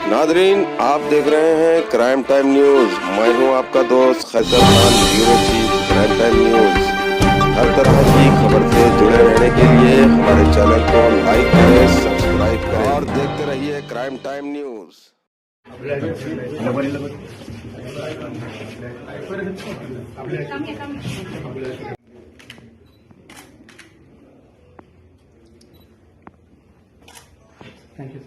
Nadreen, आप देख रहे हैं क्राइम टाइम न्यूज। मैं हूं आपका दोस्त Khaiser Khan, bureau chief crime time news. हर तरह की खबर से जुड़े रहने के लिए हमारे चैनल को लाइक करें, सब्सक्राइब करें और देखते रहिए crime time news. Thank you.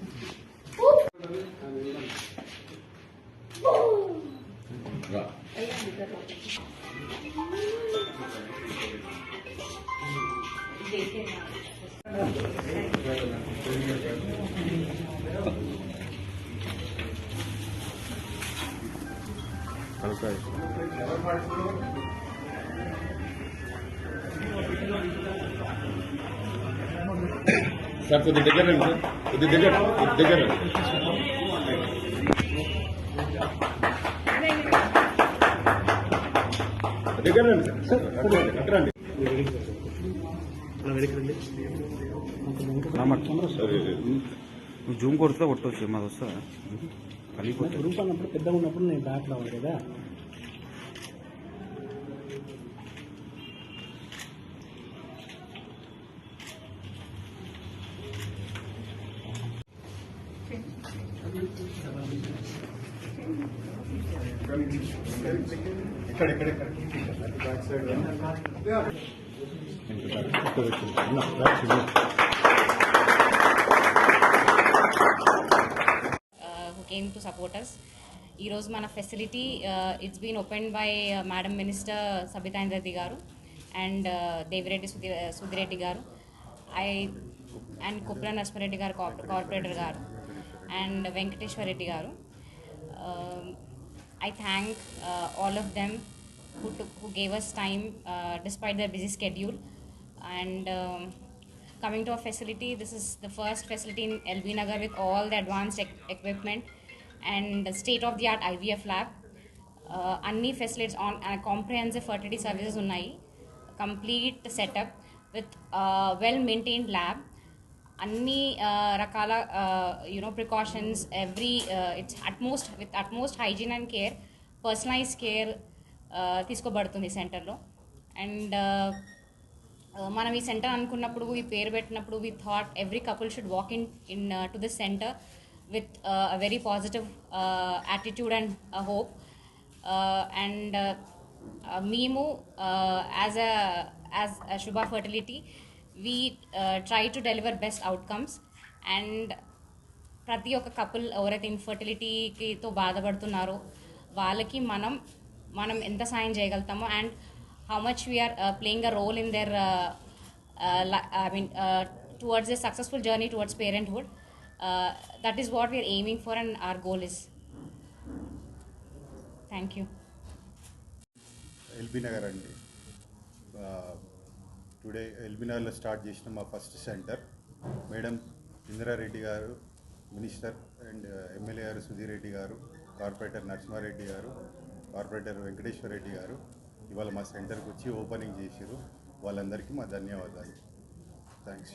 Sir కొద్ది దగ్గర రండి సార్ కొద్ది దగ్గర దగ్గర దగ్గర రండి సార్ అక్కడ రండి నువ్వు జూమ్ కొడితే కొట్టవచ్చు మాది వస్తా కలిగిపోతుంది గ్రూప్ అన్నప్పుడు పెద్దగా ఉన్నప్పుడు నేను బ్యాక్ రావాలి కదా. Who came to support us. ఈ రోజు మన facility it's been opened by madam minister Sabitha Indra Reddy గారు అండ్ దేవిరెడ్డి సుధిరెడ్డి గారు అండ్ కుప్రా నరసింహారెడ్డి గారు కార్పొరేటర్ గారు అండ్ వెంకటేశ్వర రెడ్డి గారు. I thank all of them who gave us time despite their busy schedule. And coming to our facility, this is the first facility in LB Nagar with all the advanced equipment and state-of-the-art IVF lab. Anni facilities on comprehensive fertility services unnai, complete setup with well-maintained lab. Anni rakala precautions, every it's with utmost hygiene and care, personalized care తీసుకోబడుతుంది సెంటర్లో. And మనం ఈ centre అనుకున్నప్పుడు ఈ పేరు పెట్టినప్పుడు we thought every couple should walk into this centre with a very positive attitude and hope. And మేము as Shubha fertility we try to deliver best outcomes. And ప్రతి ఒక్క కపుల్ ఎవరైతే ఇన్ఫర్టిలిటీతో బాధపడుతున్నారో వాళ్ళకి మనం ఎంత సాయం చేయగలుగుతామో and how much we're playing a role in their towards a successful journey towards parenthood. That is what we're aiming for and our goal is. Thank you. LB Nagar అండి. టుడే ఎల్బీ నగర్లో స్టార్ట్ చేసిన మా ఫస్ట్ సెంటర్. మేడం ఇందిరారెడ్డి గారు minister and MLA గారు సుధీర్ రెడ్డి గారు, corporator Narasimha Reddy గారు, corporator Venkateswara Reddy గారు ఇవాళ మా సెంటర్కి వచ్చి ఓపెనింగ్ చేసారు. వాళ్ళందరికీ మా ధన్యవాదాలు. థ్యాంక్స్.